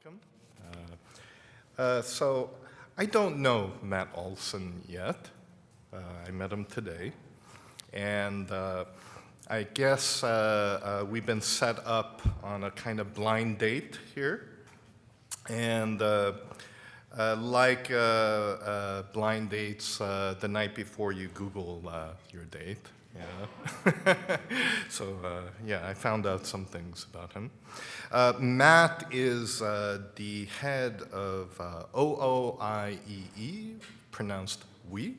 welcome. So I don't know Matt Olson yet. I met him today. And I guess we've been set up on a kind of blind date here. And like blind dates, the night before you Google your date. Yeah. So yeah, I found out some things about him. Matt is the head of OOIEE, pronounced we.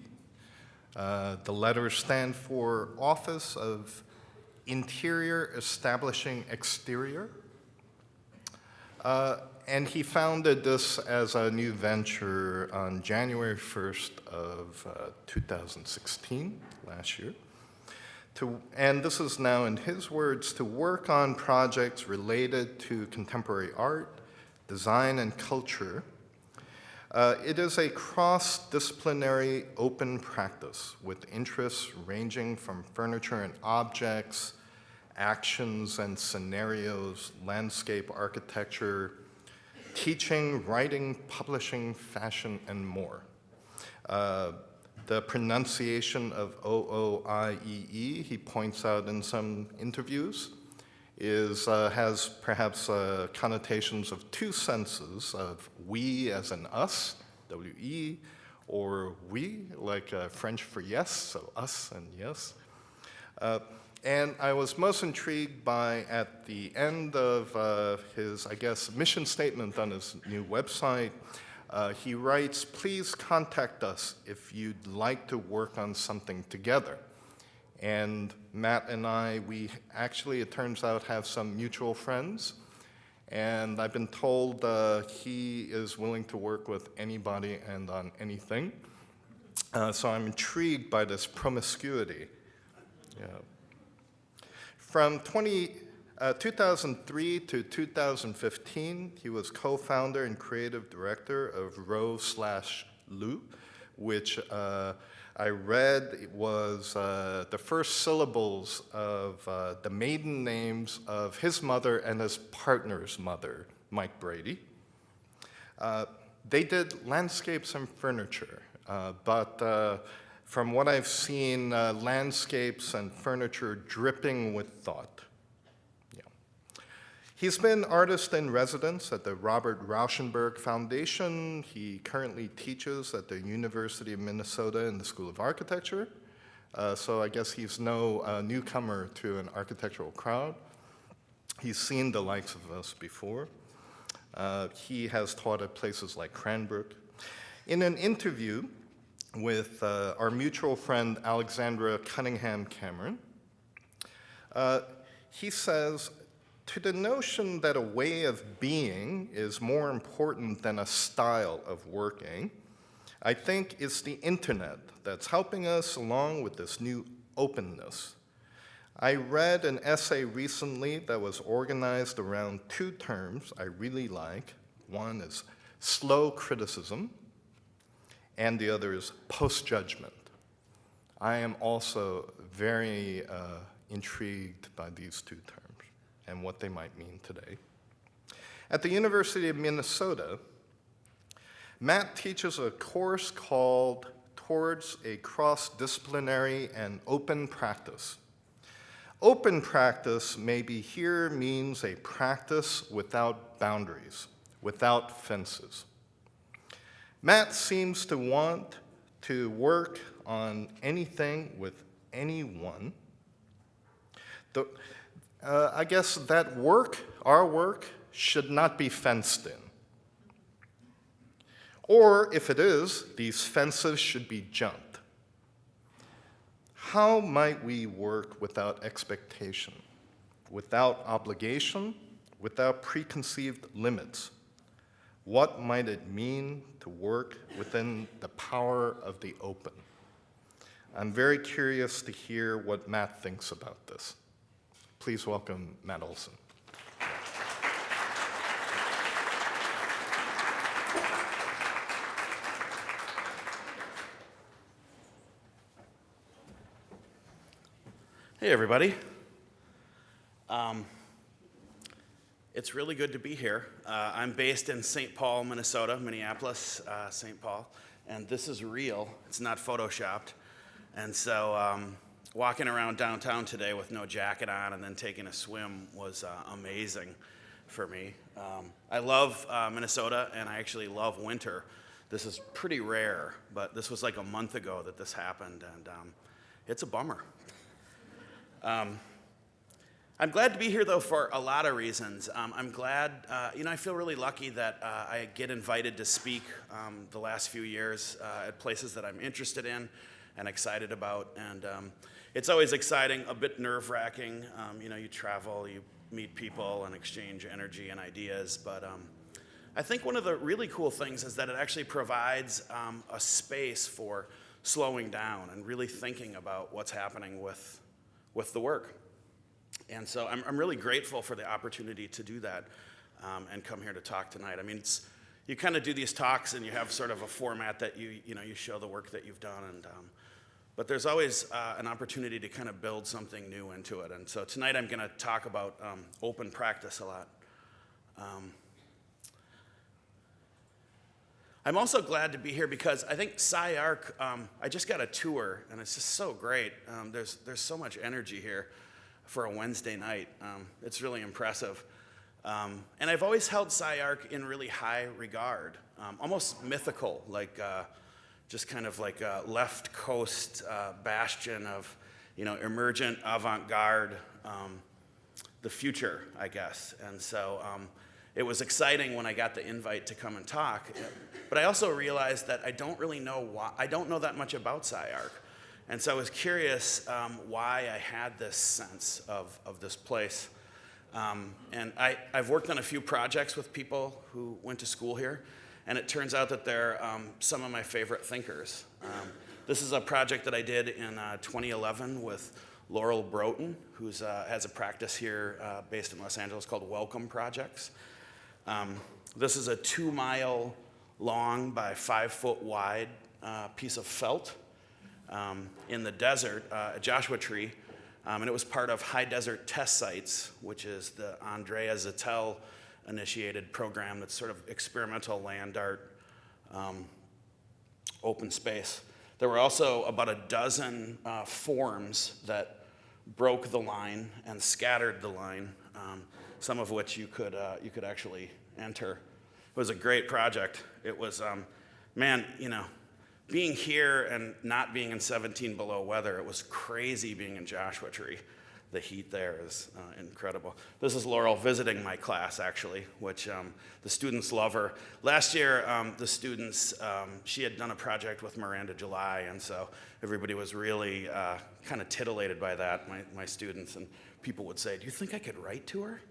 The letters stand for Office of Interior Establishing Exterior. And he founded this as a new venture on January 1st of 2016, last year. And this is now, in his words, to work on projects related to contemporary art, design, and culture. It is a cross-disciplinary open practice with interests ranging from furniture and objects, actions and scenarios, landscape architecture, teaching, writing, publishing, fashion, and more. The pronunciation of OOIEE, he points out in some interviews, has perhaps connotations of two senses, of we as in us, W-E, or we, like French for yes, so us and yes. And I was most intrigued by, at the end of his, I guess, mission statement on his new website, he writes, please contact us if you'd like to work on something together. And Matt and I, we actually, it turns out, have some mutual friends. And I've been told he is willing to work with anybody and on anything. So I'm intrigued by this promiscuity. Yeah. From 2003 to 2015, he was co-founder and creative director of Rho/Lu, which I read was the first syllables of the maiden names of his mother and his partner's mother, Mike Brady. They did landscapes and furniture, but from what I've seen, landscapes and furniture dripping with thought. Yeah. He's been artist in residence at the Robert Rauschenberg Foundation. He currently teaches at the University of Minnesota in the School of Architecture. So I guess he's no newcomer to an architectural crowd. He's seen the likes of us before. He has taught at places like Cranbrook. In an interview with our mutual friend Alexandra Cunningham Cameron, he says, to the notion that a way of being is more important than a style of working, I think it's the internet that's helping us along with this new openness. I read an essay recently that was organized around two terms I really like. One is slow criticism, and the other is post-judgment. I am also very intrigued by these two terms and what they might mean today. At the University of Minnesota, Matt teaches a course called Towards a Cross-Disciplinary and Open Practice. Open practice maybe here means a practice without boundaries, without fences. Matt seems to want to work on anything with anyone. I guess that work, our work, should not be fenced in. Or if it is, these fences should be jumped. How might we work without expectation, without obligation, without preconceived limits? What might it mean to work within the power of the open? I'm very curious to hear what Matt thinks about this. Please welcome Matt Olson. Hey, everybody. It's really good to be here. I'm based in St. Paul, Minnesota, Minneapolis, St. Paul, and this is real. It's not photoshopped. And so walking around downtown today with no jacket on and then taking a swim was amazing for me. I love Minnesota, and I actually love winter. This is pretty rare, but this was like a month ago that this happened, and it's a bummer. I'm glad to be here, though, for a lot of reasons. I'm glad, I feel really lucky that I get invited to speak the last few years at places that I'm interested in and excited about. And it's always exciting, a bit nerve-wracking. You travel, you meet people and exchange energy and ideas. But I think one of the really cool things is that it actually provides a space for slowing down and really thinking about what's happening with the work. And so I'm really grateful for the opportunity to do that and come here to talk tonight. I mean, you kind of do these talks and you have sort of a format that you show the work that you've done, but there's always an opportunity to kind of build something new into it. And so tonight I'm going to talk about open practice a lot. I'm also glad to be here because I think SCI-Arc, I just got a tour and it's just so great. There's so much energy here for a Wednesday night. It's really impressive. And I've always held SCI-Arc in really high regard, almost mythical, like just kind of like a left coast bastion of, emergent avant-garde, the future, I guess. And so it was exciting when I got the invite to come and talk, but I also realized that I don't really know why, I don't know that much about SCI-Arc. And so I was curious why I had this sense of this place. And I've worked on a few projects with people who went to school here, and it turns out that they're some of my favorite thinkers. This is a project that I did in 2011 with Laurel Broughton, who has a practice here based in Los Angeles called Welcome Projects. This is a 2-mile long by 5-foot wide piece of felt in the desert, a Joshua tree, and it was part of High Desert Test Sites, which is the Andrea Zattel initiated program that's sort of experimental land art, open space. There were also about a dozen forms that broke the line and scattered the line, some of which you could actually enter. It was a great project. It was, being here and not being in 17 below weather, it was crazy being in Joshua Tree. The heat there is incredible. This is Laurel visiting my class, actually, which the students love her. Last year, the students, she had done a project with Miranda July, and so everybody was really kind of titillated by that, my students, and people would say, "Do you think I could write to her?"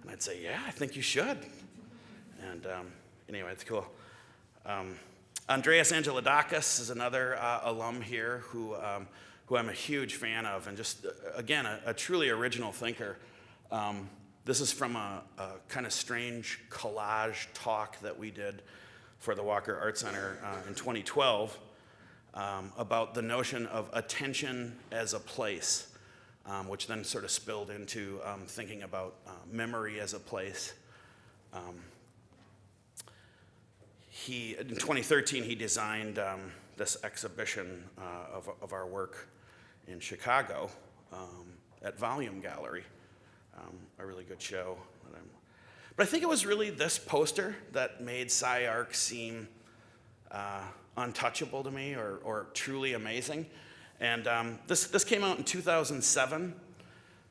And I'd say, "Yeah, I think you should." And anyway, it's cool. Andreas Angelidakis is another alum here who I'm a huge fan of, and just, again, a truly original thinker. This is from a kind of strange collage talk that we did for the Walker Art Center in 2012 about the notion of attention as a place, which then sort of spilled into thinking about memory as a place. In 2013, he designed this exhibition of our work in Chicago at Volume Gallery, a really good show. But I think it was really this poster that made SCI-Arc seem untouchable to me or truly amazing. And this came out in 2007.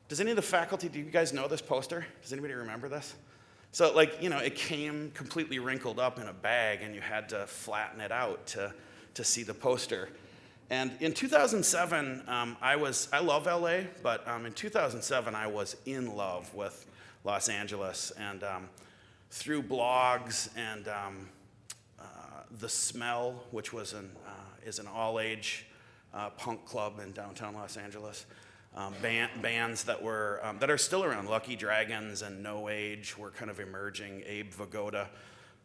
Does any of the faculty, do you guys know this poster? Does anybody remember this? So, it came completely wrinkled up in a bag, and you had to flatten it out to see the poster. And in 2007, I love LA, but in 2007, I was in love with Los Angeles. And through blogs and The Smell, which was is an all-age punk club in downtown Los Angeles, bands that are still around. Lucky Dragons and No Age were kind of emerging. Abe Vigoda,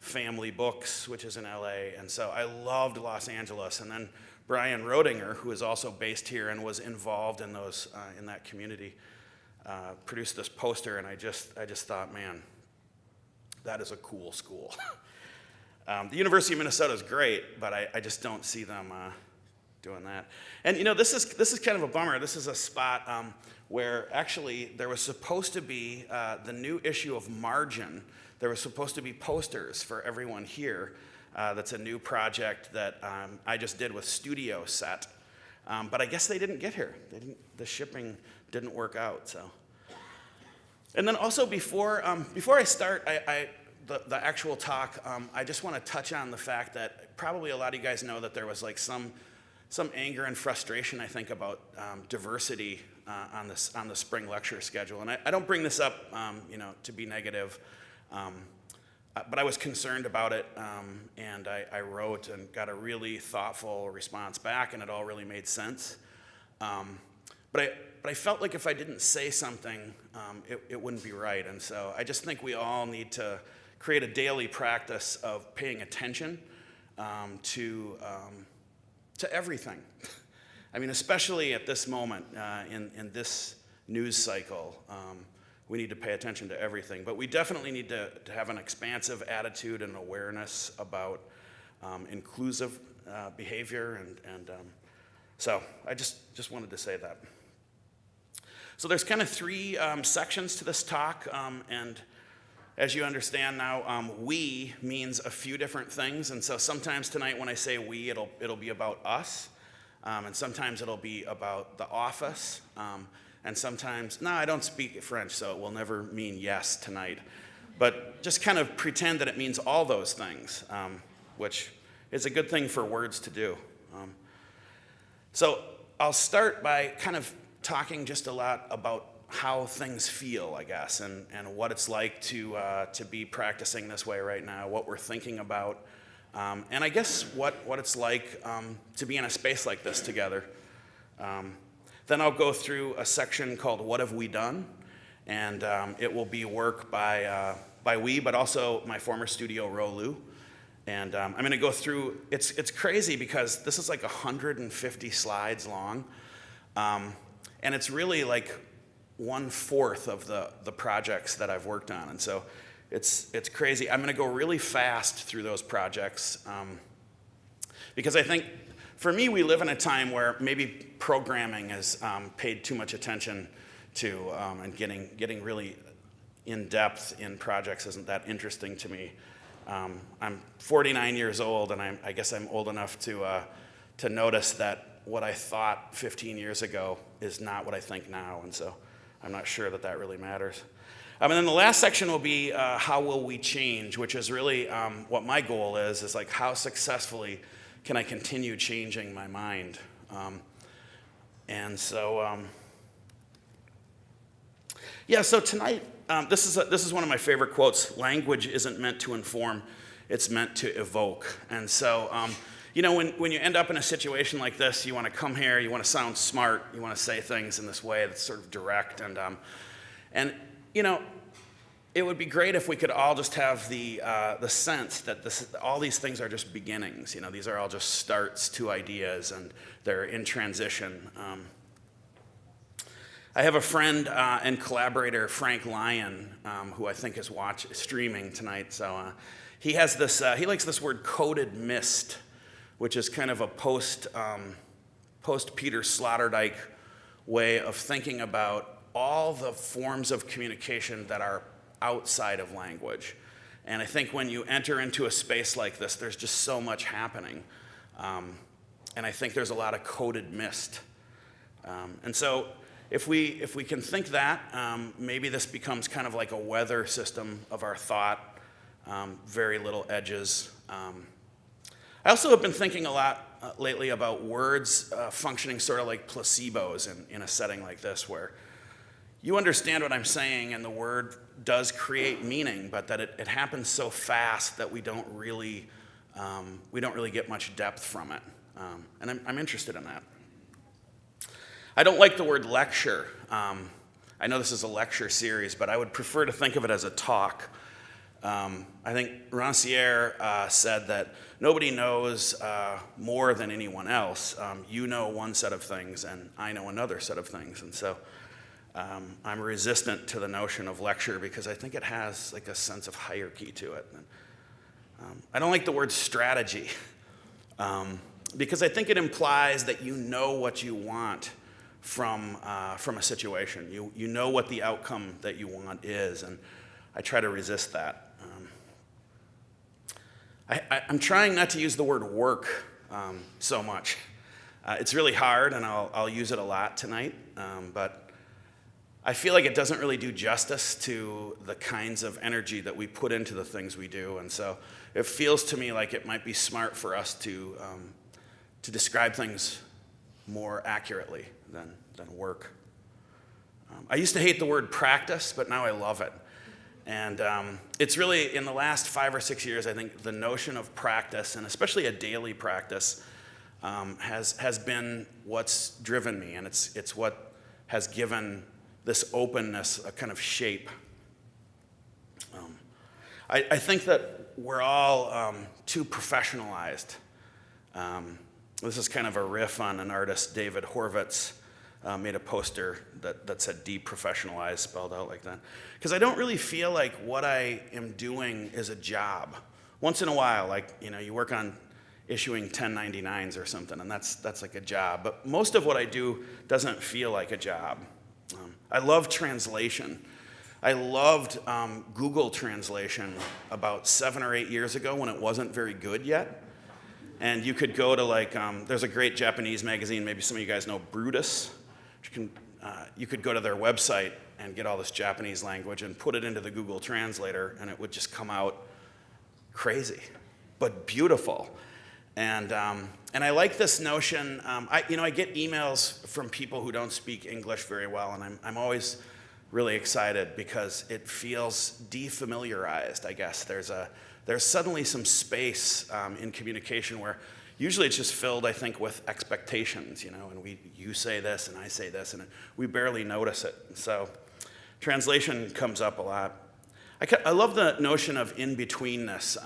Family Books, which is in LA. And so I loved Los Angeles. And then Brian Rodinger, who is also based here and was involved in in that community, produced this poster. And I just thought, man, that is a cool school. The University of Minnesota is great, but I just don't see them doing that. And this is kind of a bummer. This is a spot where actually there was supposed to be the new issue of Margin. There was supposed to be posters for everyone here. That's a new project that I just did with Studio Set. But I guess they didn't get here. The shipping didn't work out. So, and then also before I start the actual talk, I just want to touch on the fact that probably a lot of you guys know that there was like some anger and frustration, I think, about diversity on the spring lecture schedule. And I don't bring this up, to be negative, but I was concerned about it, and I wrote and got a really thoughtful response back, and it all really made sense. But I felt like if I didn't say something, it wouldn't be right. And so I just think we all need to create a daily practice of paying attention to everything. I mean, especially at this moment in this news cycle, we need to pay attention to everything. But we definitely need to have an expansive attitude and awareness about inclusive behavior. And so I just wanted to say that. So there's kind of three sections to this talk. And as you understand now, we means a few different things. And so sometimes tonight when I say we, it'll be about us. And sometimes it'll be about the office. And sometimes, no, I don't speak French, so it will never mean yes tonight. But just kind of pretend that it means all those things, which is a good thing for words to do. So I'll start by kind of talking just a lot about how things feel, I guess, and what it's like to be practicing this way right now, what we're thinking about, and I guess what it's like to be in a space like this together. Then I'll go through a section called What Have We Done? And it will be work by we, but also my former studio, Rolu. And I'm going to go through, it's crazy because this is like 150 slides long. And it's really like 1/4 of the projects that I've worked on. And so it's crazy. I'm going to go really fast through those projects because I think for me, we live in a time where maybe programming is paid too much attention to, and getting really in depth in projects isn't that interesting to me. I'm 49 years old, and I guess I'm old enough to notice that what I thought 15 years ago is not what I think now, and so I'm not sure that really matters. And then the last section will be how will we change, which is really what my goal is like how successfully can I continue changing my mind? So tonight, this is one of my favorite quotes. Language isn't meant to inform, it's meant to evoke. And so, when you end up in a situation like this, you want to come here, you want to sound smart, you want to say things in this way that's sort of direct. And it would be great if we could all just have the sense that all these things are just beginnings. These are all just starts to ideas, and they're in transition. I have a friend and collaborator, Frank Lyon, who I think is streaming tonight. So he has this. He likes this word "coded mist," which is kind of a post Peter Sloterdijk way of thinking about all the forms of communication that are outside of language. And I think when you enter into a space like this, there's just so much happening. And I think there's a lot of coded mist. And so if we can think that, maybe this becomes kind of like a weather system of our thought, very little edges. I also have been thinking a lot lately about words functioning sort of like placebos in a setting like this, where you understand what I'm saying and the word does create meaning, but that it happens so fast that we don't really get much depth from it. And I'm interested in that. I don't like the word lecture. I know this is a lecture series, but I would prefer to think of it as a talk. I think Rancière said that nobody knows more than anyone else. You know one set of things, and I know another set of things. And so I'm resistant to the notion of lecture because I think it has like a sense of hierarchy to it. I don't like the word strategy because I think it implies that you know what you want from a situation. You know what the outcome that you want is, and I try to resist that. I'm trying not to use the word work so much. It's really hard, and I'll use it a lot tonight, but I feel like it doesn't really do justice to the kinds of energy that we put into the things we do, and so it feels to me like it might be smart for us to describe things more accurately than work. I used to hate the word practice, but now I love it. And it's really, in the last 5 or 6 years, I think the notion of practice, and especially a daily practice, has been what's driven me, and it's what has given this openness a kind of shape. I think that we're all too professionalized. This is kind of a riff on an artist, David Horvitz, made a poster that said deprofessionalized, spelled out like that. Because I don't really feel like what I am doing is a job. Once in a while, like, you work on issuing 1099s or something, and that's like a job. But most of what I do doesn't feel like a job. I love translation. I loved Google Translation about 7 or 8 years ago when it wasn't very good yet. And you could go to there's a great Japanese magazine, maybe some of you guys know Brutus. You could go to their website and get all this Japanese language and put it into the Google Translator, and it would just come out crazy, but beautiful. And I like this notion. I get emails from people who don't speak English very well, and I'm always really excited because it feels defamiliarized, I guess. There's suddenly some space in communication where usually it's just filled, I think, with expectations, and you say this and I say this, and we barely notice it. So translation comes up a lot. I love the notion of in-betweenness.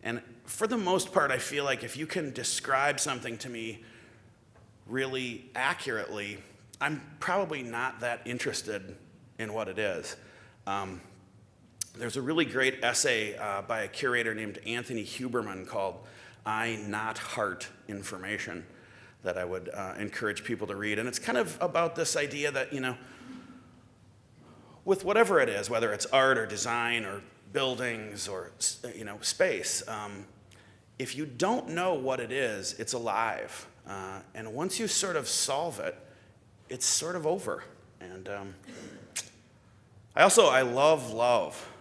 And for the most part, I feel like if you can describe something to me really accurately, I'm probably not that interested in what it is. There's a really great essay by a curator named Anthony Huberman called I Not Heart Information that I would encourage people to read. And it's kind of about this idea that, with whatever it is, whether it's art or design or buildings or space, if you don't know what it is, it's alive. And once you sort of solve it, it's sort of over. And I love love.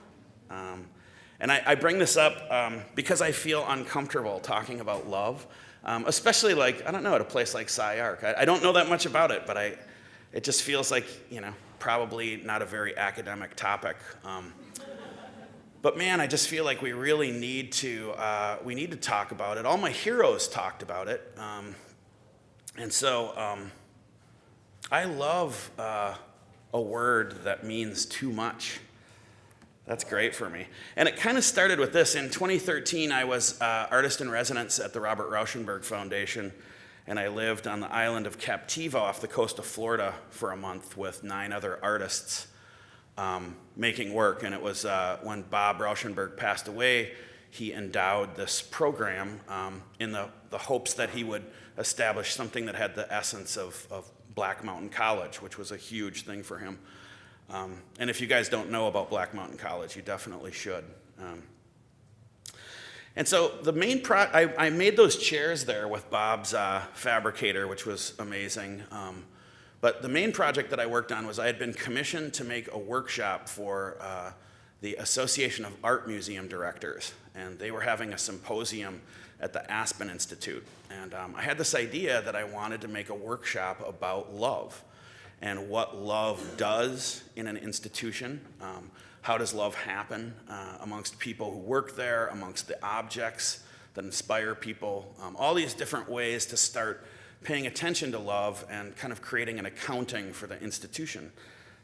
And I bring this up because I feel uncomfortable talking about love, especially at a place like SCI-Arc. I don't know that much about it, but it just feels like, probably not a very academic topic. But man, I just feel like we really need to talk about it. All my heroes talked about it. And so I love a word that means too much. That's great for me. And it kind of started with this. In 2013, I was artist in residence at the Robert Rauschenberg Foundation, and I lived on the island of Captiva off the coast of Florida for a month with 9 other artists making work. And it was when Bob Rauschenberg passed away, he endowed this program in the hopes that he would establish something that had the essence of Black Mountain College, which was a huge thing for him. And if you guys don't know about Black Mountain College, you definitely should. And so the main I made those chairs there with Bob's fabricator, which was amazing. But the main project that I worked on was I had been commissioned to make a workshop for the Association of Art Museum Directors. And they were having a symposium at the Aspen Institute. And I had this idea that I wanted to make a workshop about love and what love does in an institution. How does love happen amongst people who work there, amongst the objects that inspire people, all these different ways to start paying attention to love and kind of creating an accounting for the institution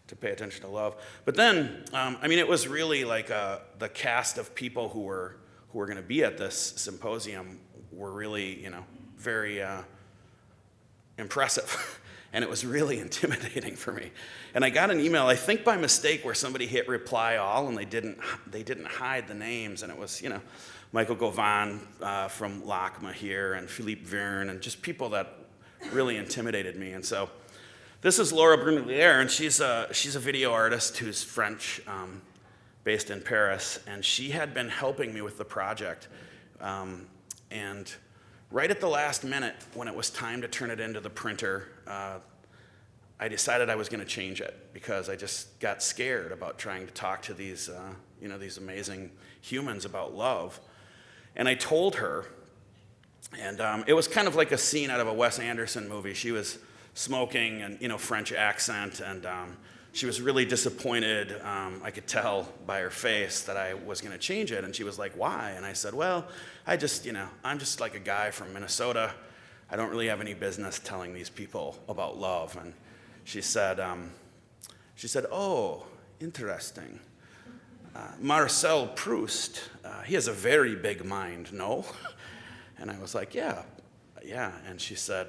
to pay attention to love. But then, it was really like the cast of people who were going to be at this symposium were really, very impressive. And it was really intimidating for me. And I got an email, I think by mistake, where somebody hit reply all and they didn't hide the names. And it was, Michael Govan from LACMA here and Philippe Verne and just people that really intimidated me. And so this is Laura Brunelier, and she's a video artist who's French, based in Paris. And she had been helping me with the project. And right at the last minute, when it was time to turn it into the printer, I decided I was going to change it because I just got scared about trying to talk to these, these amazing humans about love. And I told her, and it was kind of like a scene out of a Wes Anderson movie. She was smoking and, French accent, and she was really disappointed. I could tell by her face that I was going to change it. And she was like, why? And I said, well, I'm just like a guy from Minnesota. I don't really have any business telling these people about love. And she said, oh, interesting. Marcel Proust, he has a very big mind, no? And I was like, yeah. And she said,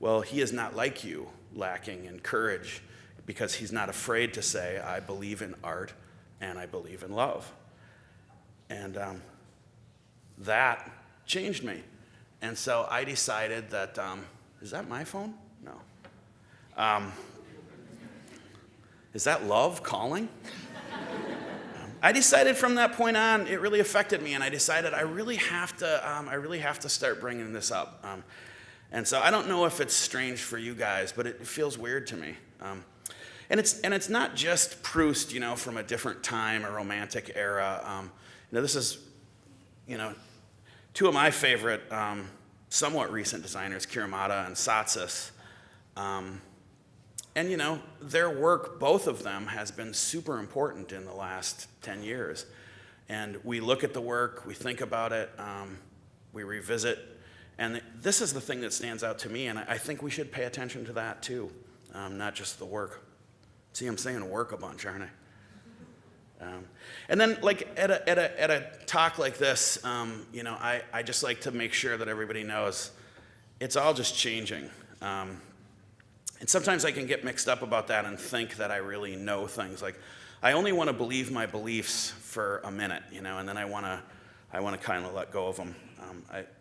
well, he is not like you, lacking in courage, because he's not afraid to say, I believe in art and I believe in love. And that changed me. And so I decided that, is that my phone? No. Is that love calling? I decided from that point on, it really affected me, and I decided I really have to start bringing this up. And so I don't know if it's strange for you guys, but it feels weird to me. And it's not just Proust, from a different time, a romantic era. This is, two of my favorite, somewhat recent designers, Kiramata and Satsis. And their work, both of them, has been super important in the last 10 years. And we look at the work, we think about it, we revisit. And this is the thing that stands out to me, and I think we should pay attention to that too, not just the work. See, I'm saying work a bunch, aren't I? And then, like at a talk like this, I just like to make sure that everybody knows it's all just changing. And sometimes I can get mixed up about that and think that I really know things. Like, I only want to believe my beliefs for a minute, and then I want to kind of let go of them.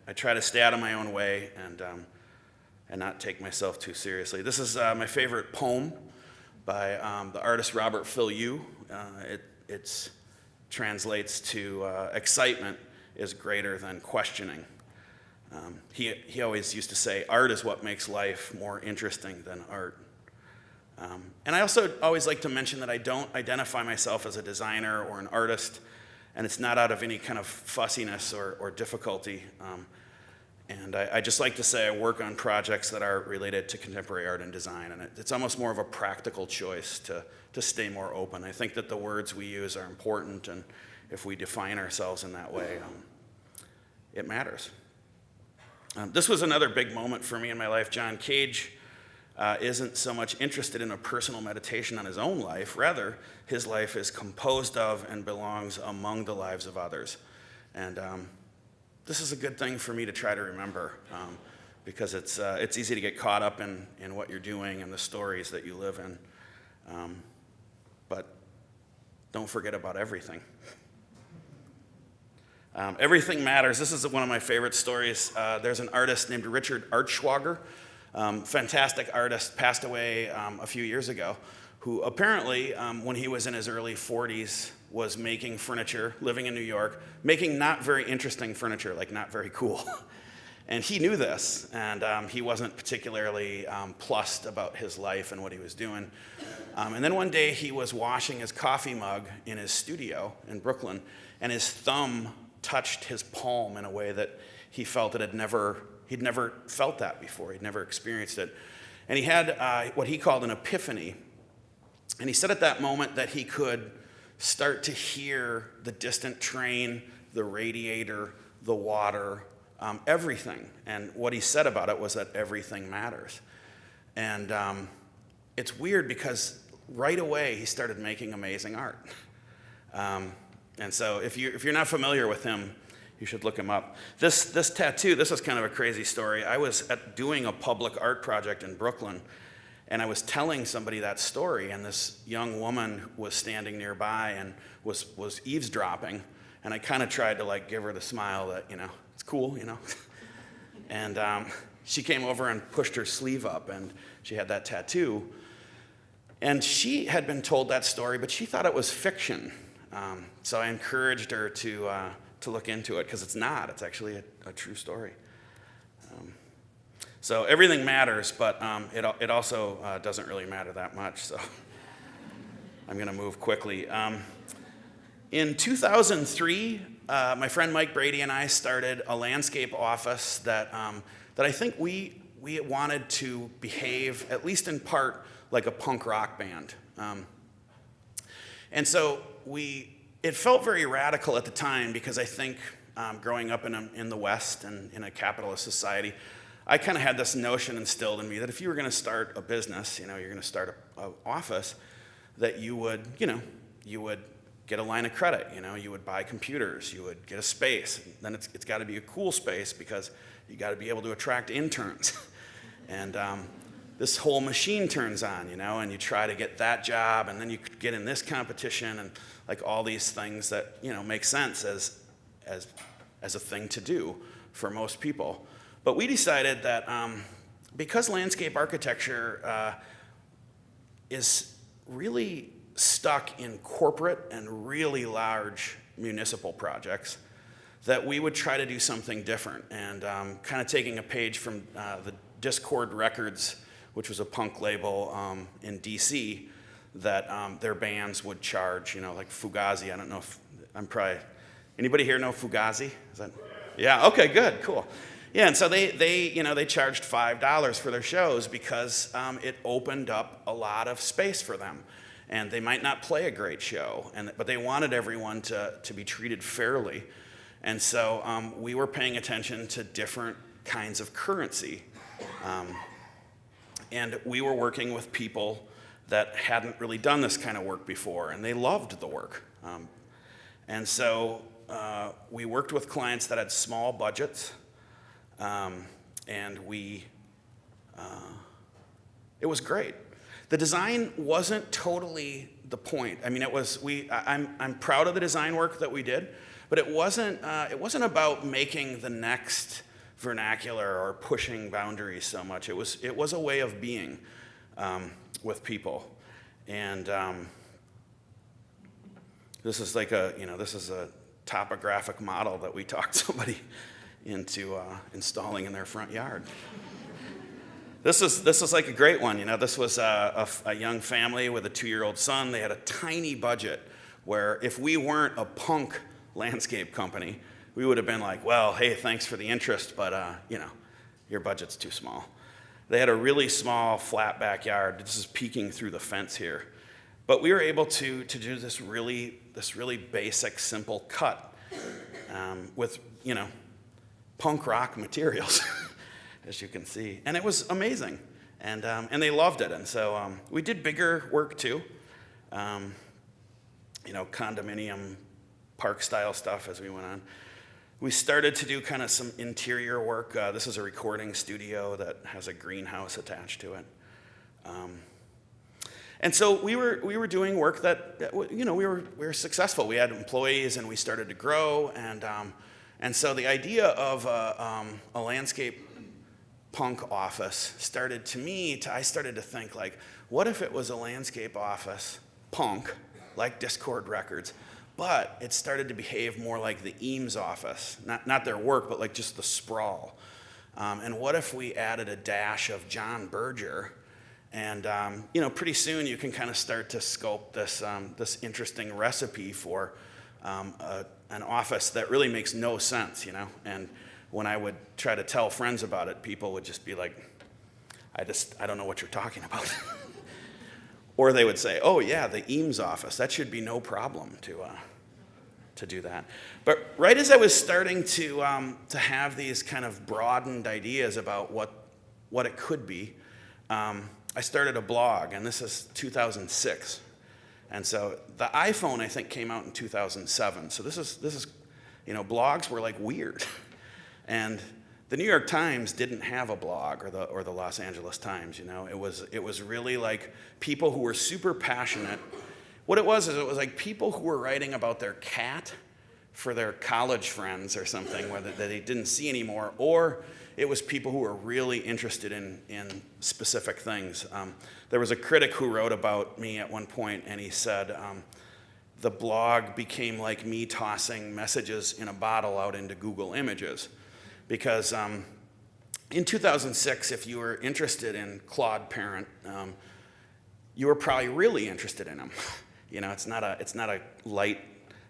I try to stay out of my own way and not take myself too seriously. This is my favorite poem by the artist Robert Filliou. It translates to excitement is greater than questioning. He always used to say, art is what makes life more interesting than art. And I also always like to mention that I don't identify myself as a designer or an artist, and it's not out of any kind of fussiness or difficulty. And I just like to say I work on projects that are related to contemporary art and design, and it's almost more of a practical choice to stay more open. I think that the words we use are important, and if we define ourselves in that way, it matters. This was another big moment for me in my life. John Cage isn't so much interested in a personal meditation on his own life. Rather, his life is composed of and belongs among the lives of others. And this is a good thing for me to try to remember because it's easy to get caught up in what you're doing and the stories that you live in. But don't forget about everything. Everything matters. This is one of my favorite stories. There's an artist named Richard Archschwager, fantastic artist, passed away a few years ago, who apparently, when he was in his early 40s, was making furniture, living in New York, making not very interesting furniture, like not very cool. And he knew this, and he wasn't particularly plussed about his life and what he was doing. And then one day he was washing his coffee mug in his studio in Brooklyn, and his thumb touched his palm in a way that he felt that he'd never felt that before. He'd never experienced it. And he had what he called an epiphany. And he said at that moment that he could start to hear the distant train, the radiator, the water, everything. And what he said about it was that everything matters. And it's weird because right away he started making amazing art. And so if you're not familiar with him, You should look him up. This tattoo, this is kind of a crazy story. I was doing a public art project in Brooklyn, and I was telling somebody that story, and this young woman was standing nearby and was eavesdropping, and I kind of tried to like give her the smile that, it's cool, And she came over and pushed her sleeve up, and she had that tattoo. And she had been told that story, but she thought it was fiction. So I encouraged her to look into it, because it's not. It's actually a true story. So everything matters, but it also doesn't really matter that much. So I'm going to move quickly. In 2003, my friend Mike Brady and I started a landscape office that I think we wanted to behave, at least in part, like a punk rock band. And so it felt very radical at the time, because I think growing up in the West and in a capitalist society, I kind of had this notion instilled in me that if you were going to start a business, you're going to start an office, that you would get a line of credit, you would buy computers, you would get a space. Then it's got to be a cool space, because you got to be able to attract interns. And this whole machine turns on, and you try to get that job, and then you get in this competition, and like all these things that, make sense as a thing to do for most people. But we decided that because landscape architecture is really stuck in corporate and really large municipal projects, that we would try to do something different. And kind of taking a page from the Discord Records, which was a punk label in DC, that their bands would charge, like Fugazi. I don't know if anybody here know Fugazi? Is that? Yeah. Okay. Good. Cool. Yeah. And so they charged $5 for their shows, because it opened up a lot of space for them. And they might not play a great show, but they wanted everyone to be treated fairly. And so we were paying attention to different kinds of currency. And we were working with people that hadn't really done this kind of work before, and they loved the work. And so we worked with clients that had small budgets, and it was great. The design wasn't totally the point. I mean, I'm proud of the design work that we did, but it wasn't about making the next vernacular or pushing boundaries so much. It was a way of being with people. And this is like this is a topographic model that we talked somebody into installing in their front yard. This is like a great one. This was a young family with a 2-year-old son. They had a tiny budget, where if we weren't a punk landscape company, we would have been like, well, hey, thanks for the interest, but your budget's too small. They had a really small, flat backyard. This is peeking through the fence here. But we were able to do this really basic, simple cut with, punk rock materials, as you can see. And it was amazing. And they loved it. And so we did bigger work, too. Condominium, park-style stuff as we went on. We started to do kind of some interior work. This is a recording studio that has a greenhouse attached to it. And so we were doing work that we were successful. We had employees, and we started to grow. And so the idea of a landscape punk office I started to think, like, what if it was a landscape office punk, like Discord Records, but it started to behave more like the Eames office, not their work, but like just the sprawl. And what if we added a dash of John Berger? And pretty soon you can kind of start to sculpt this interesting recipe for an office that really makes no sense, And when I would try to tell friends about it, people would just be like, I don't know what you're talking about. Or they would say, oh yeah, the Eames office, that should be no problem to do that. But right as I was starting to have these kind of broadened ideas about what it could be, I started a blog, and this is 2006. And so the iPhone, I think, came out in 2007. So this is blogs were like weird. And the New York Times didn't have a blog, or the Los Angeles Times, It was really like people who were super passionate. What it was is it was like people who were writing about their cat for their college friends or something that they didn't see anymore, or it was people who were really interested in specific things. There was a critic who wrote about me at one point, and he said, the blog became like me tossing messages in a bottle out into Google Images. Because in 2006, if you were interested in Claude Parent, you were probably really interested in him. It's not a light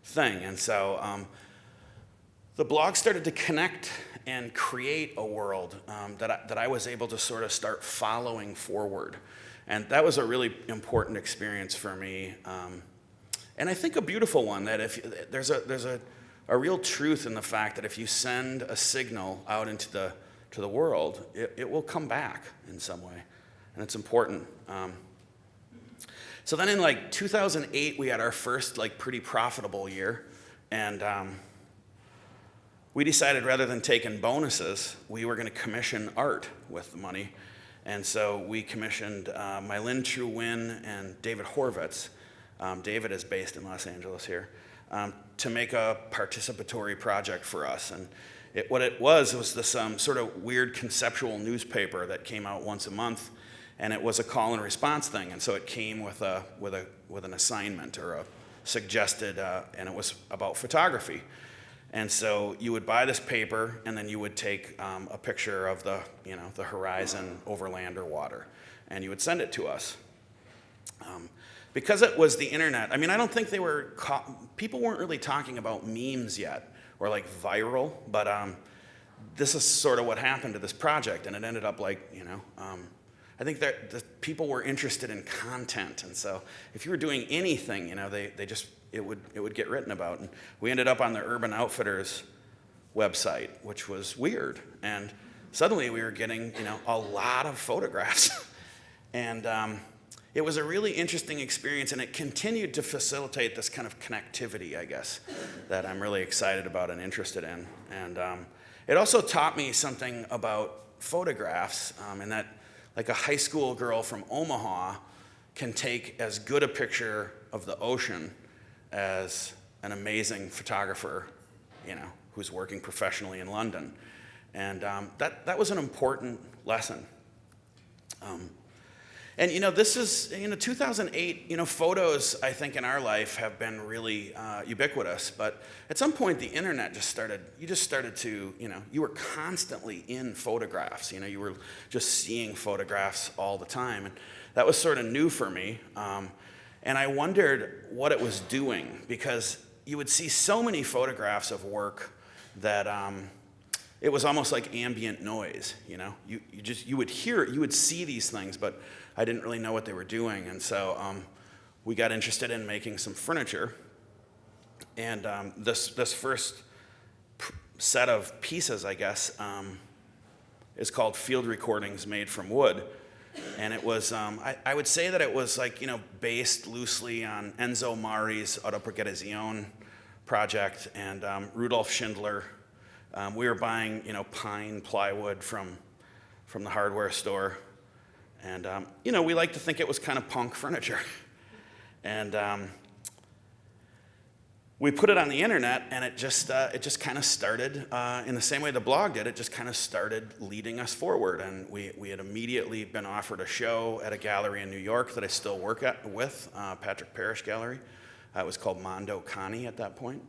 thing. And so the blog started to connect and create a world that I was able to sort of start following forward. And that was a really important experience for me. And I think a beautiful one, that if there's a real truth in the fact that if you send a signal out into the world, it will come back in some way, and it's important. So then in like 2008, we had our first like pretty profitable year, and we decided rather than taking bonuses, we were going to commission art with the money. And so we commissioned Mylin True Win and David Horvitz. David is based in Los Angeles here. To make a participatory project for us. And what it was this sort of weird conceptual newspaper that came out once a month, and it was a call and response thing. And so it came with an assignment or a suggested, and it was about photography. And so you would buy this paper, and then you would take a picture of the horizon over land or water, and you would send it to us. Because it was the internet, I don't think people weren't really talking about memes yet, or like viral, but this is sort of what happened to this project, and it ended up like, I think that the people were interested in content, and so if you were doing anything, it would get written about. And we ended up on the Urban Outfitters website, which was weird, and suddenly we were getting, a lot of photographs, and it was a really interesting experience, and it continued to facilitate this kind of connectivity, I guess, that I'm really excited about and interested in. And it also taught me something about photographs, and that like a high school girl from Omaha can take as good a picture of the ocean as an amazing photographer, who's working professionally in London. And that was an important lesson. And this is 2008. Photos, I think, in our life have been really ubiquitous. But at some point, the internet just started. You just started to, you were constantly in photographs. You were just seeing photographs all the time, and that was sort of new for me. And I wondered what it was doing, because you would see so many photographs of work that it was almost like ambient noise. You would hear it, you would see these things, but I didn't really know what they were doing. And so we got interested in making some furniture. And this first set of pieces, I guess, is called Field Recordings Made from Wood. And it was, I would say that it was like, based loosely on Enzo Mari's Autoprogettazione project and Rudolf Schindler. We were buying, pine plywood from the hardware store. And, we like to think it was kind of punk furniture. And we put it on the internet, and it just kind of started, in the same way the blog did, it just kind of started leading us forward. And we had immediately been offered a show at a gallery in New York that I still work with, Patrick Parrish Gallery. It was called Mondo Connie at that point.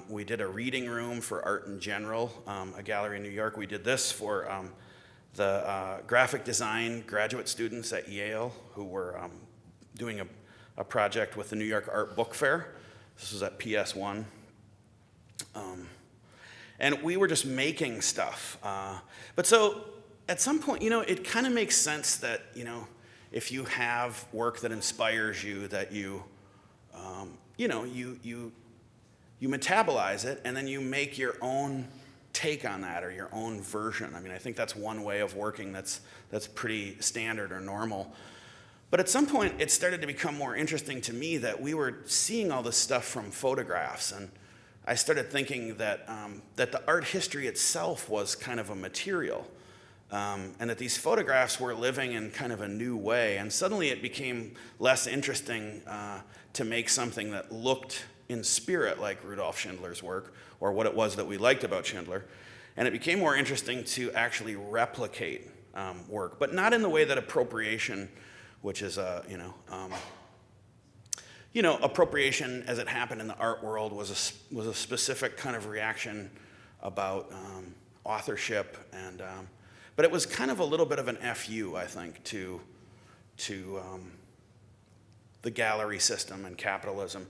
We did a reading room for Art in General, a gallery in New York. We did this for the graphic design graduate students at Yale who were doing a project with the New York Art Book Fair. This was at PS1. And we were just making stuff. But so at some point, it kind of makes sense that, if you have work that inspires you, that you metabolize it, and then you make your own take on that, or your own version. I think that's one way of working that's pretty standard or normal. But at some point, it started to become more interesting to me that we were seeing all this stuff from photographs, and I started thinking that, that the art history itself was kind of a material, and that these photographs were living in kind of a new way. And suddenly it became less interesting to make something that looked in spirit like Rudolf Schindler's work, or what it was that we liked about Schindler. And it became more interesting to actually replicate work, but not in the way that appropriation, which is appropriation as it happened in the art world was a specific kind of reaction about authorship, and but it was kind of a little bit of an FU, I think, to the gallery system and capitalism.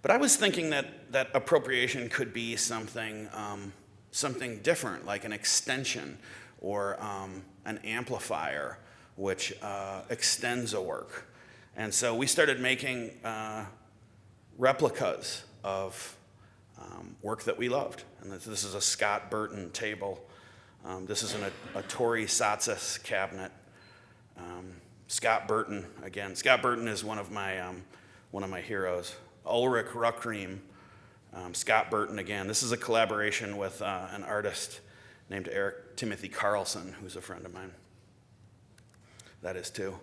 But I was thinking that appropriation could be something different, like an extension or an amplifier, which extends a work. And so we started making replicas of work that we loved. And this is a Scott Burton table. This is a Tori Satsas cabinet. Scott Burton, again. Scott Burton is one of my heroes. Ulrich Ruckream, Scott Burton again. This is a collaboration with an artist named Eric Timothy Carlson, who's a friend of mine. That is too.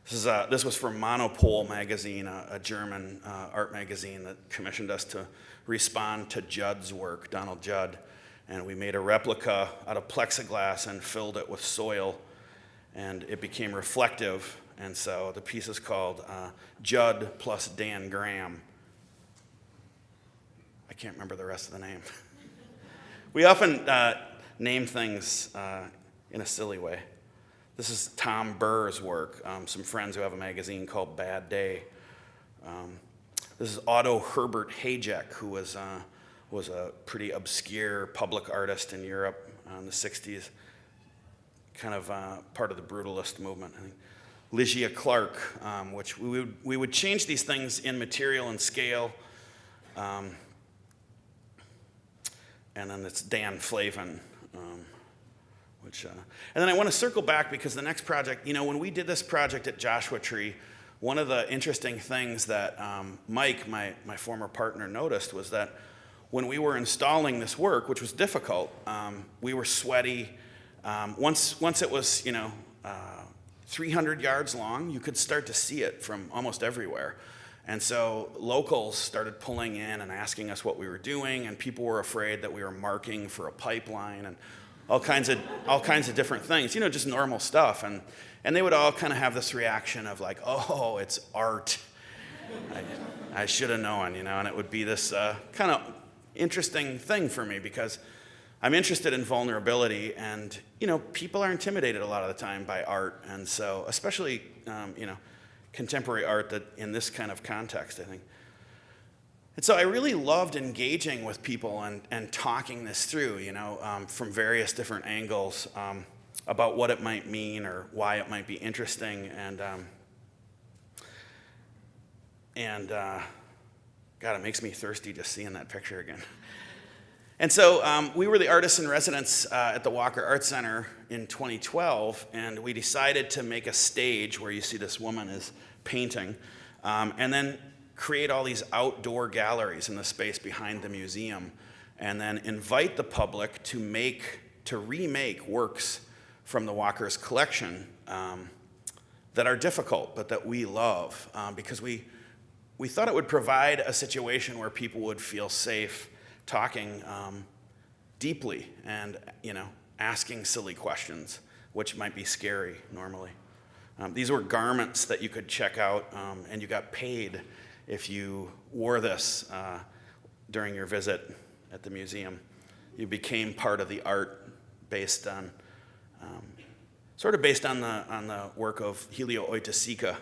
This was for Monopol magazine, a German art magazine that commissioned us to respond to Judd's work, Donald Judd. And we made a replica out of plexiglass and filled it with soil, and it became reflective. And so the piece is called Judd plus Dan Graham. I can't remember the rest of the name. We often name things in a silly way. This is Tom Burr's work, some friends who have a magazine called Bad Day. This is Otto Herbert Hayek, who was a pretty obscure public artist in Europe in the 60s, kind of part of the brutalist movement, I think. Lygia Clark, which we would change these things in material and scale. And then it's Dan Flavin, and then I want to circle back because the next project, when we did this project at Joshua Tree, one of the interesting things that Mike, my former partner, noticed was that when we were installing this work, which was difficult, we were sweaty. Once it was, 300 yards long, you could start to see it from almost everywhere. And so locals started pulling in and asking us what we were doing, and people were afraid that we were marking for a pipeline and all kinds of different things, just normal stuff. And they would all kind of have this reaction of like, oh, it's art. I should have known, and it would be this kind of interesting thing for me because I'm interested in vulnerability, and people are intimidated a lot of the time by art, and so especially contemporary art that in this kind of context, I think. And so I really loved engaging with people and talking this through, from various different angles about what it might mean or why it might be interesting, and God, it makes me thirsty just seeing that picture again. And so we were the artists in residence at the Walker Art Center in 2012, and we decided to make a stage where you see this woman is painting, and then create all these outdoor galleries in the space behind the museum, and then invite the public to remake works from the Walker's collection that are difficult, but that we love, because we thought it would provide a situation where people would feel safe talking deeply and asking silly questions, which might be scary normally. These were garments that you could check out, and you got paid if you wore this during your visit at the museum. You became part of the art based on the work of Helio Oiticica.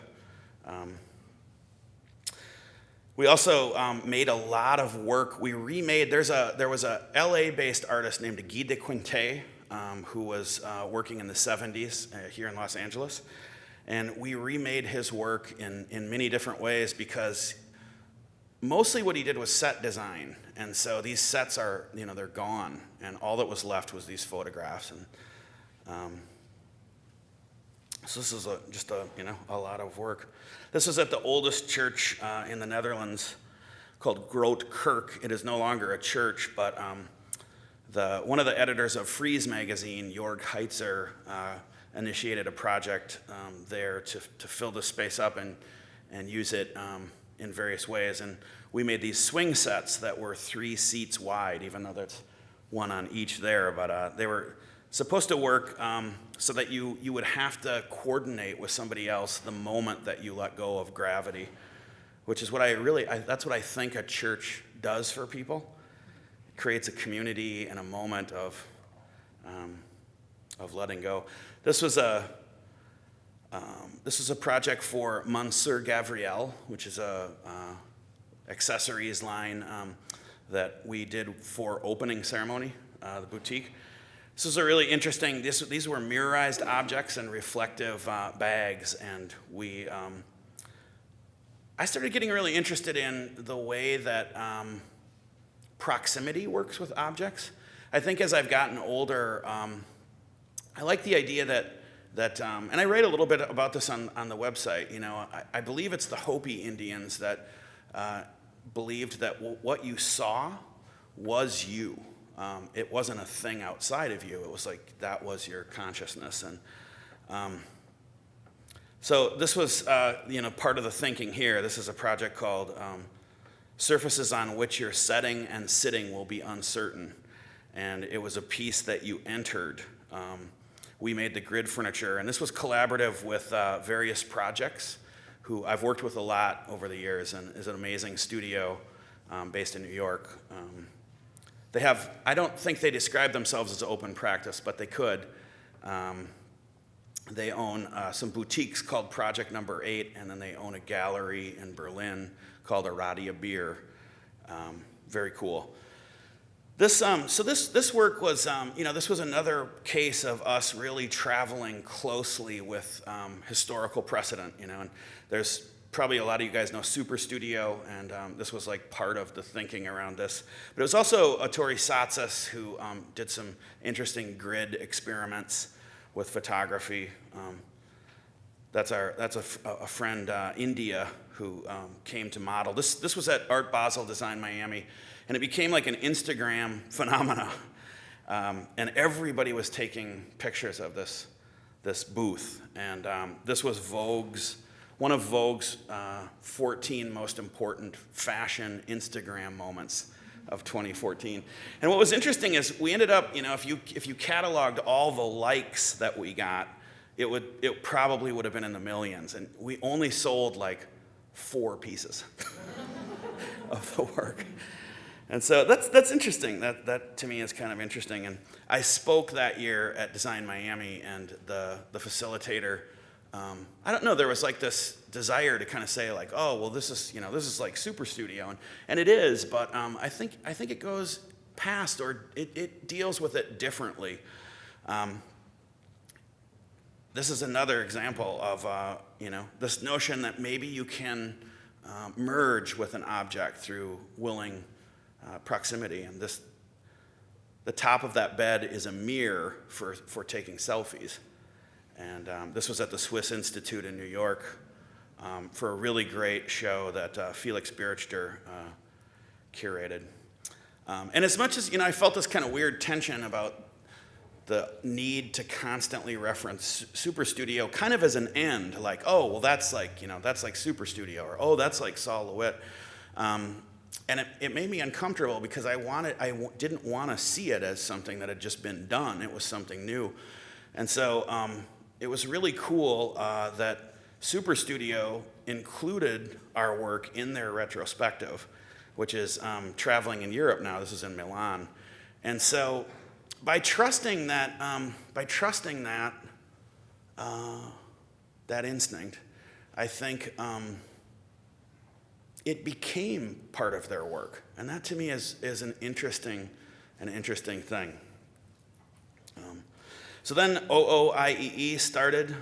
We also made a lot of work. We remade. There was a LA-based artist named Guy de Quinte who was working in the 70s here in Los Angeles, and we remade his work in many different ways because mostly what he did was set design, and so these sets are they're gone, and all that was left was these photographs, and so this is just a lot of work. This was at the oldest church in the Netherlands called Grote Kerk. It is no longer a church, but one of the editors of Frieze magazine, Jorg Heitzer, initiated a project there to fill the space up and use it in various ways. And we made these swing sets that were 3 seats wide, even though there's one on each there. But they were supposed to work so that you would have to coordinate with somebody else the moment that you let go of gravity, which is what that's what I think a church does for people. It creates a community and a moment of letting go. This was a project for Monsieur Gabriel, which is a accessories line that we did for opening ceremony, the boutique. This was a really interesting, these were mirrorized objects and reflective bags, and I started getting really interested in the way that proximity works with objects. I think as I've gotten older, I like the idea that and I write a little bit about this on the website. You know, I believe it's the Hopi Indians that believed that what you saw was you. It wasn't a thing outside of you. It was like that was your consciousness. And so this was part of the thinking here. This is a project called Surfaces on Which Your Setting and Sitting Will Be Uncertain. And it was a piece that you entered. We made the grid furniture, and this was collaborative with various projects who I've worked with a lot over the years, and is an amazing studio based in New York. I don't think they describe themselves as an open practice, but they could. They own some boutiques called Project Number 8, and then they own a gallery in Berlin called Aradia Beer. Very cool. This work was, this was another case of us really traveling closely with historical precedent, and there's probably a lot of you guys know Super Studio, and this was like part of the thinking around this. But it was also Ettore Satsas who did some interesting grid experiments with photography. That's a friend, India, who came to model. This was at Art Basel Design Miami, and it became like an Instagram phenomena. And everybody was taking pictures of this booth. And this was one of Vogue's 14 most important fashion Instagram moments of 2014. And what was interesting is we ended up, if you cataloged all the likes that we got, it probably would have been in the millions. And we only sold like 4 pieces of the work. And so that's interesting. That to me is kind of interesting. And I spoke that year at Design Miami, and the facilitator, I don't know, there was like this desire to kind of say like, oh, well, this is like Super Studio, and it is, but I think it goes past, or it deals with it differently. This is another example of this notion that maybe you can merge with an object through willing proximity, and the top of that bed is a mirror for taking selfies. And this was at the Swiss Institute in New York for a really great show that Felix Berichter curated. And as much as I felt this kind of weird tension about the need to constantly reference Super Studio kind of as an end, like, oh, well, that's like Super Studio, or oh, that's like Saul LeWitt. And it made me uncomfortable because I didn't want to see it as something that had just been done. It was something new. And so it was really cool that Super Studio included our work in their retrospective, which is traveling in Europe now. This is in Milan. And so by trusting that instinct, I think it became part of their work, and that to me is an interesting thing. So then OOIEE started.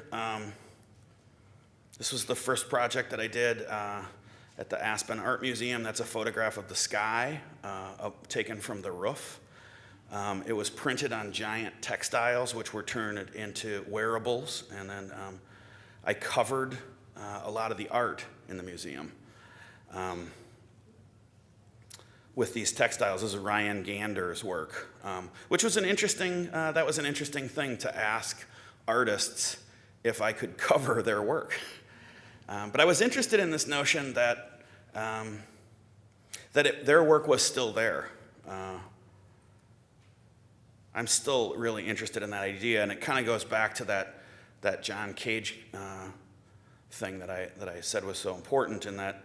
This was the first project that I did at the Aspen Art Museum. That's a photograph of the sky taken from the roof. It was printed on giant textiles, which were turned into wearables, and then I covered a lot of the art in the museum. with these textiles. This is Ryan Gander's work, which was an interesting thing to ask artists if I could cover their work. But I was interested in this notion that their work was still there. I'm still really interested in that idea, and it kind of goes back to that John Cage thing that I said was so important, in that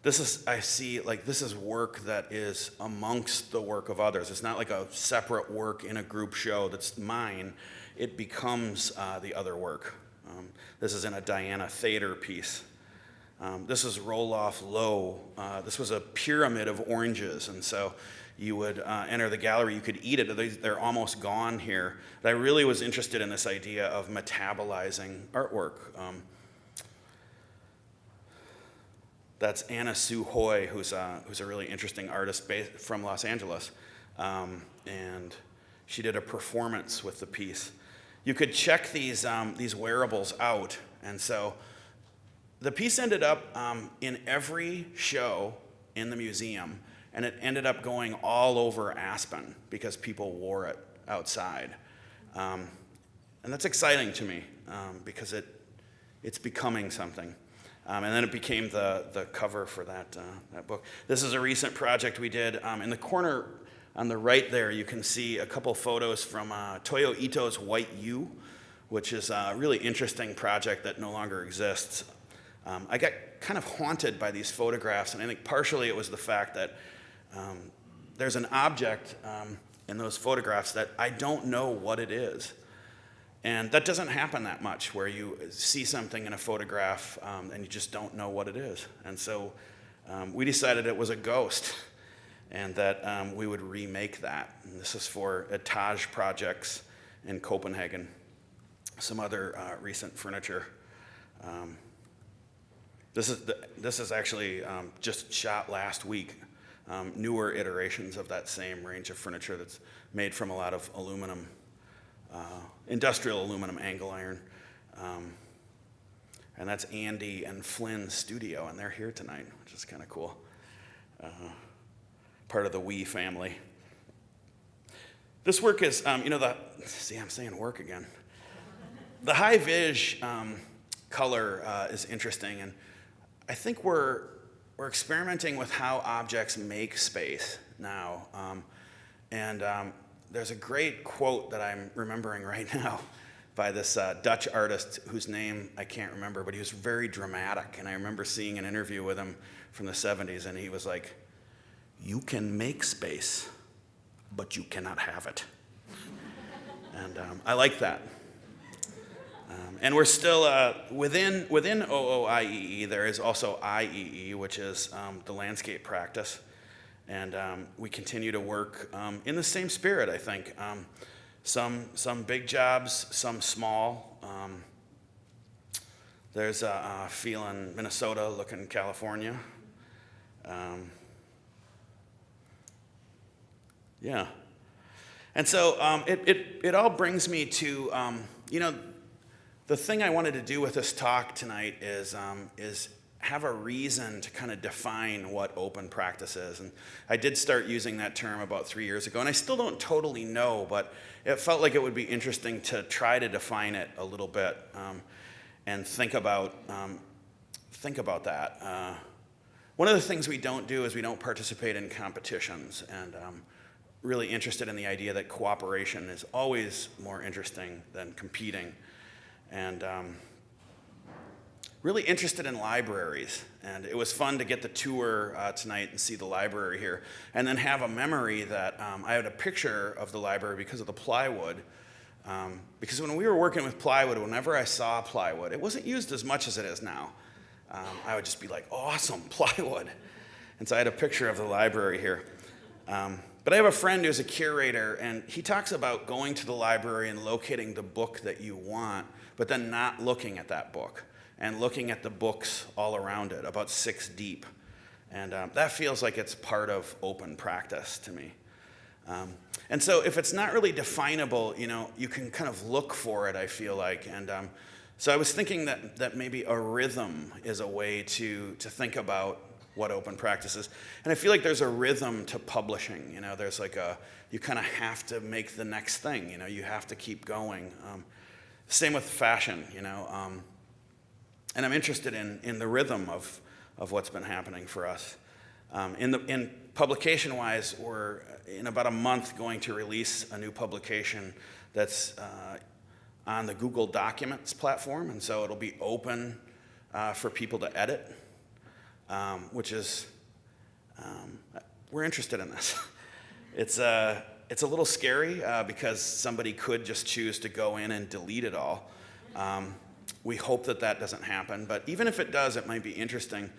I see this is work that is amongst the work of others. It's not like a separate work in a group show that's mine. It becomes the other work. This is in a Diana Thader piece. This is Roloff Low. This was a pyramid of oranges, and so you would enter the gallery, you could eat it. They're almost gone here. But I really was interested in this idea of metabolizing artwork. That's Anna Sue Hoy, who's a really interesting artist from Los Angeles. And she did a performance with the piece. You could check these wearables out, and so the piece ended up in every show in the museum, and it ended up going all over Aspen because people wore it outside. And that's exciting to me because it's becoming something. And then it became the cover for that book. This is a recent project we did. In the corner on the right there, you can see a couple photos from Toyo Ito's White U, which is a really interesting project that no longer exists. I got kind of haunted by these photographs, and I think partially it was the fact that there's an object in those photographs that I don't know what it is. And that doesn't happen that much, where you see something in a photograph and you just don't know what it is. And so we decided it was a ghost, and that we would remake that. And this is for Etage Projects in Copenhagen, some other recent furniture. This is actually just shot last week. Newer iterations of that same range of furniture that's made from a lot of aluminum, industrial aluminum angle iron. And that's Andy and Flynn's studio, and they're here tonight, which is kind of cool. Part of the Wee family. This work is, I'm saying work again. The high vis color is interesting, and I think we're experimenting with how objects make space now. There's a great quote that I'm remembering right now by this Dutch artist whose name I can't remember, but he was very dramatic. And I remember seeing an interview with him from the 70s, and he was like, "You can make space, but you cannot have it." And I like that. And we're still, within OOIEE, there is also IEE, which is the landscape practice. And we continue to work in the same spirit, I think. Some big jobs, some small. There's a feeling Minnesota, looking California. Yeah. And so it all brings me to, the thing I wanted to do with this talk tonight is have a reason to kind of define what open practice is. And I did start using that term about 3 years ago, and I still don't totally know, but it felt like it would be interesting to try to define it a little bit and think about that. One of the things we don't do is we don't participate in competitions, and really interested in the idea that cooperation is always more interesting than competing. And really interested in libraries, and it was fun to get the tour tonight and see the library here, and then have a memory that I had a picture of the library because of the plywood. Because when we were working with plywood, whenever I saw plywood, it wasn't used as much as it is now. I would just be like, awesome, plywood. And so I had a picture of the library here. But I have a friend who's a curator, and he talks about going to the library and locating the book that you want, but then not looking at that book, and looking at the books all around it, about 6 deep. And that feels like it's part of open practice to me. And so if it's not really definable, you can kind of look for it, I feel like. And so I was thinking that maybe a rhythm is a way to think about what open practice is. And I feel like there's a rhythm to publishing. You know, there's like you kind of have to make the next thing. You know, you have to keep going. Same with fashion, you know. And I'm interested in the rhythm of what's been happening for us. In publication-wise, we're in about a month going to release a new publication that's on the Google Documents platform, and so it'll be open for people to edit, which is, we're interested in this. It's a little scary because somebody could just choose to go in and delete it all. We hope that doesn't happen, but even if it does, it might be interesting.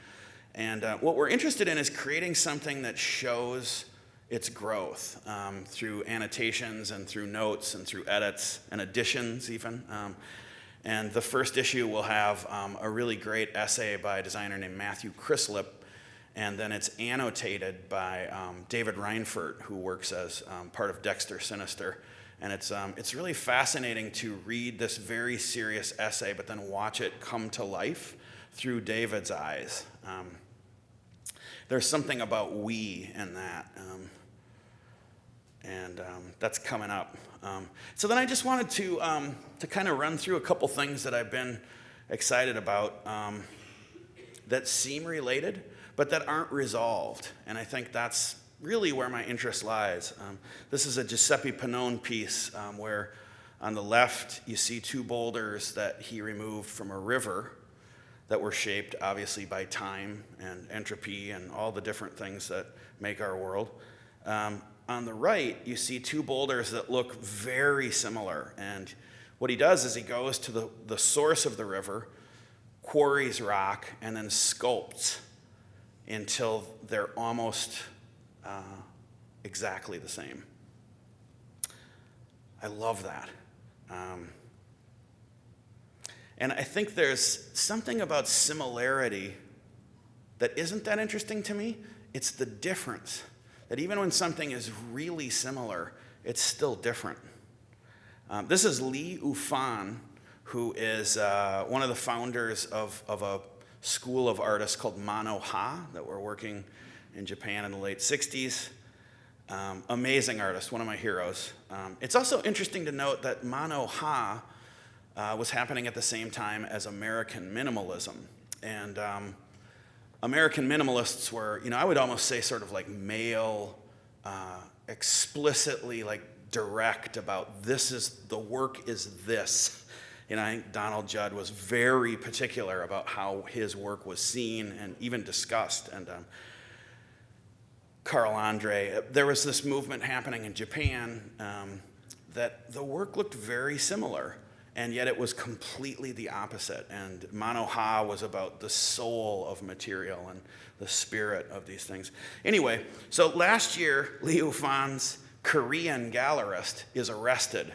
And what we're interested in is creating something that shows its growth through annotations and through notes and through edits and additions even. And the first issue will have a really great essay by a designer named Matthew Crislip, and then it's annotated by David Reinfurt, who works as part of Dexter Sinister. And it's really fascinating to read this very serious essay, but then watch it come to life through David's eyes. There's something about we in that, and that's coming up. So then I just wanted to kind of run through a couple things that I've been excited about that seem related, but that aren't resolved. And I think that's really where my interest lies. This is a Giuseppe Pannone piece where on the left you see two boulders that he removed from a river that were shaped obviously by time and entropy and all the different things that make our world. On the right, you see two boulders that look very similar. And what he does is he goes to the source of the river, quarries rock, and then sculpts until they're almost exactly the same. I love that. And I think there's something about similarity that isn't that interesting to me. It's the difference. That even when something is really similar, it's still different. This is Lee Ufan, who is one of the founders of a school of artists called Mano Ha that were working in Japan in the late 60s. Amazing artist, one of my heroes. It's also interesting to note that Mano Ha was happening at the same time as American minimalism. And American minimalists were, you know, I would almost say sort of like male, explicitly like direct about the work is this. You know, I think Donald Judd was very particular about how his work was seen and even discussed. And Carl Andre, there was this movement happening in Japan that the work looked very similar. And yet it was completely the opposite. And Mano Ha was about the soul of material and the spirit of these things. Anyway, so last year, Lee Ufan's Korean gallerist is arrested.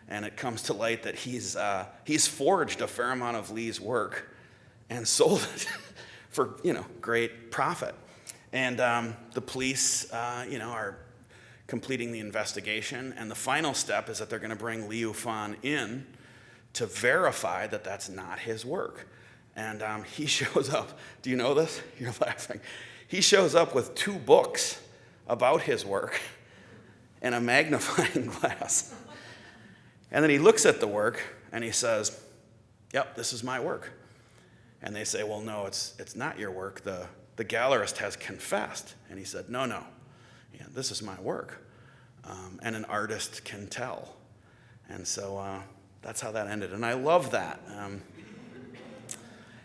And it comes to light that he's forged a fair amount of Lee's work and sold it for, you know, great profit. And the police, you know, are completing the investigation. And the final step is that they're going to bring Lee Ufan in to verify that that's not his work. And he shows up. Do you know this? You're laughing. He shows up with 2 books about his work and a magnifying glass. And then he looks at the work and he says, "Yep, this is my work." And they say, "Well, no, it's not your work. The gallerist has confessed." And he said, "No, yeah, this is my work. And an artist can tell." And so that's how that ended. And I love that.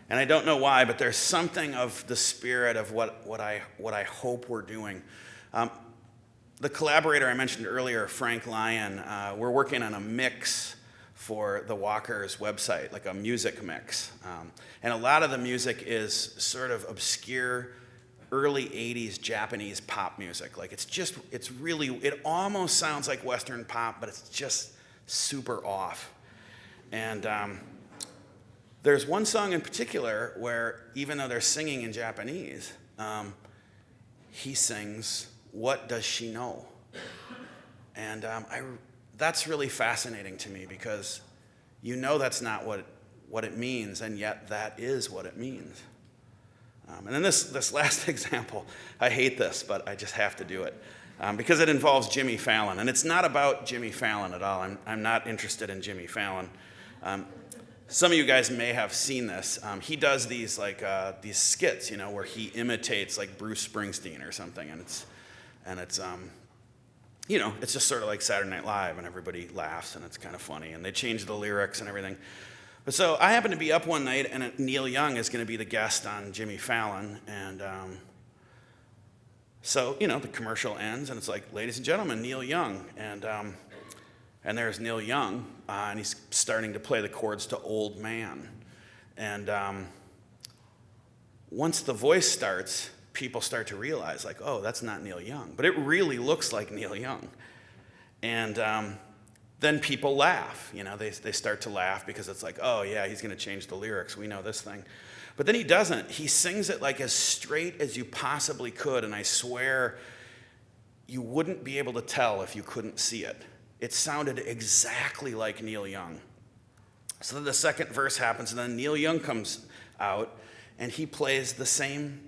And I don't know why, but there's something of the spirit of what I hope we're doing. The collaborator I mentioned earlier, Frank Lyon, we're working on a mix for the Walkers website, like a music mix. And a lot of the music is sort of obscure early 80s Japanese pop music. Like it almost sounds like Western pop, but it's just super off. And there's one song in particular where, even though they're singing in Japanese, he sings, "What Does She Know?" And that's really fascinating to me because you know that's not what it means, and yet that is what it means. And then this last example, I hate this, but I just have to do it because it involves Jimmy Fallon. And it's not about Jimmy Fallon at all. I'm not interested in Jimmy Fallon. Some of you guys may have seen this. He does these these skits, where he imitates like Bruce Springsteen or something, and it's it's just sort of like Saturday Night Live, and everybody laughs, and it's kind of funny, and they change the lyrics and everything. But so I happen to be up one night, and Neil Young is going to be the guest on Jimmy Fallon, and so the commercial ends, and it's like, ladies and gentlemen, Neil Young, and there's Neil Young, and he's starting to play the chords to Old Man, and once the voice starts, people start to realize, like, oh, that's not Neil Young, but it really looks like Neil Young, and then people laugh, they start to laugh because it's like, oh yeah, he's going to change the lyrics, we know this thing. But then he doesn't. He sings it like as straight as you possibly could, and I swear you wouldn't be able to tell if you couldn't see it. It sounded exactly like Neil Young. So then the second verse happens, and then Neil Young comes out, and he plays the same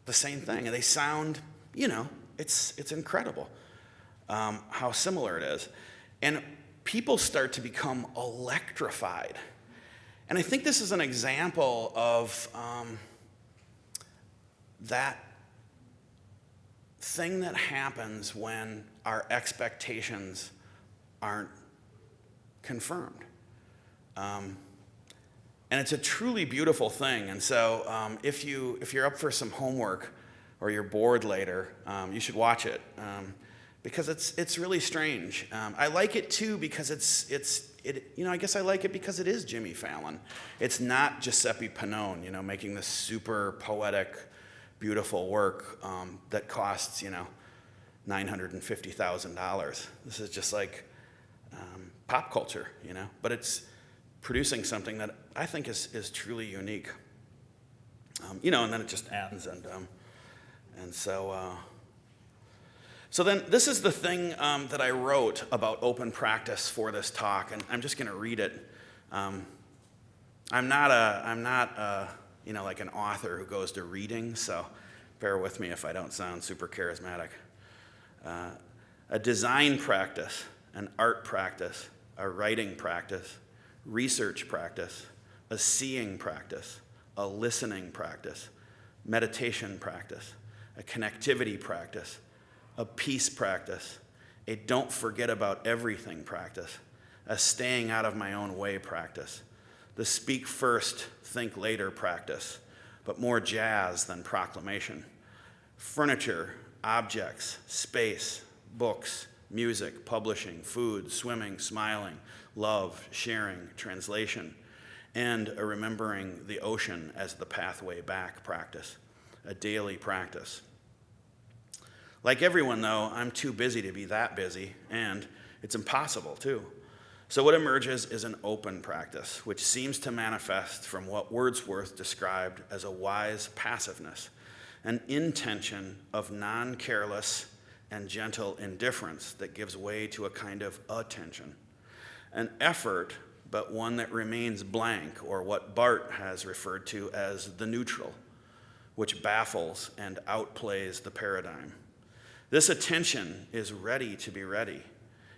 thing, and they sound, it's incredible how similar it is. And people start to become electrified. And I think this is an example of that thing that happens when our expectations aren't confirmed. And it's a truly beautiful thing. And so if you're up for some homework or you're bored later, you should watch it. Because it's really strange. I like it too because I guess I like it because it is Jimmy Fallon. It's not Giuseppe Pannone, making this super poetic, beautiful work that costs, $950,000. This is just like pop culture, but it's producing something that I think is truly unique. And then it just ends, and so. So then this is the thing that I wrote about open practice for this talk, and I'm just going to read it. I'm not like an author who goes to reading, so bear with me if I don't sound super charismatic. A design practice, an art practice, a writing practice, research practice, a seeing practice, a listening practice, meditation practice, a connectivity practice, a peace practice, a don't forget about everything practice, a staying out of my own way practice, the speak first, think later practice, but more jazz than proclamation, furniture, objects, space, books, music, publishing, food, swimming, smiling, love, sharing, translation, and a remembering the ocean as the pathway back practice, a daily practice. Like everyone, though, I'm too busy to be that busy, and it's impossible, too. So what emerges is an open practice, which seems to manifest from what Wordsworth described as a wise passiveness, an intention of non-careless and gentle indifference that gives way to a kind of attention, an effort, but one that remains blank, or what Barth has referred to as the neutral, which baffles and outplays the paradigm. This attention is ready to be ready.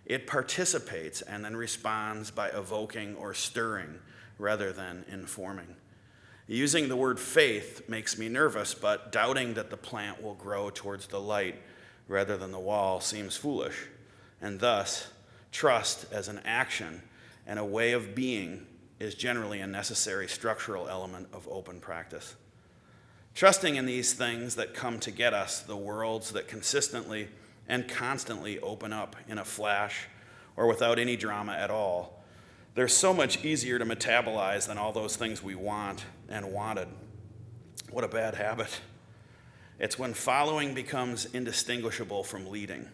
It participates and then responds by evoking or stirring rather than informing. Using the word faith makes me nervous, but doubting that the plant will grow towards the light rather than the wall seems foolish. And thus, trust as an action and a way of being is generally a necessary structural element of open practice. Trusting in these things that come to get us, the worlds that consistently and constantly open up in a flash or without any drama at all, they're so much easier to metabolize than all those things we want and wanted. What a bad habit. It's when following becomes indistinguishable from leading.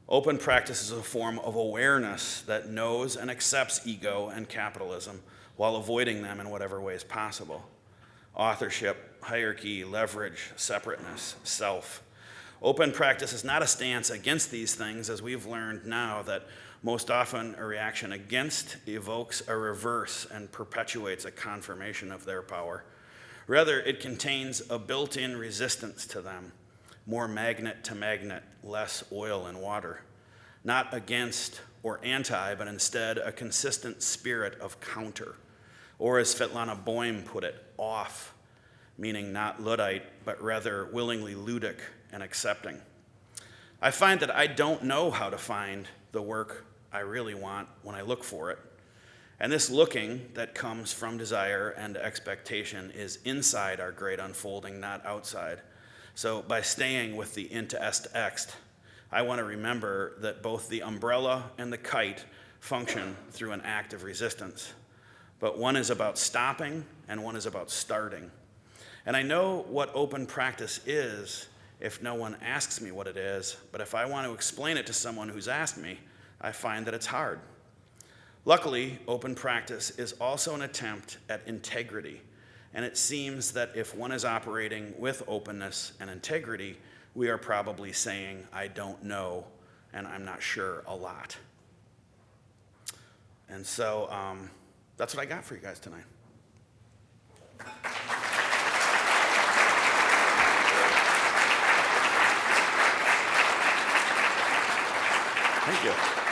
Open practice is a form of awareness that knows and accepts ego and capitalism while avoiding them in whatever ways possible. Authorship, hierarchy, leverage, separateness, self. Open practice is not a stance against these things, as we've learned now that most often a reaction against evokes a reverse and perpetuates a confirmation of their power. Rather, it contains a built-in resistance to them, more magnet to magnet, less oil and water. Not against or anti, but instead a consistent spirit of counter. Or as Svetlana Boym put it, off, meaning not Luddite, but rather willingly ludic and accepting. I find that I don't know how to find the work I really want when I look for it. And this looking that comes from desire and expectation is inside our great unfolding, not outside. So by staying with the int est ext, I want to remember that both the umbrella and the kite function through an act of resistance. But one is about stopping and one is about starting. And I know what open practice is if no one asks me what it is, but if I want to explain it to someone who's asked me, I find that it's hard. Luckily, open practice is also an attempt at integrity, and it seems that if one is operating with openness and integrity, we are probably saying, I don't know, and I'm not sure a lot. And so that's what I got for you guys tonight. Thank you.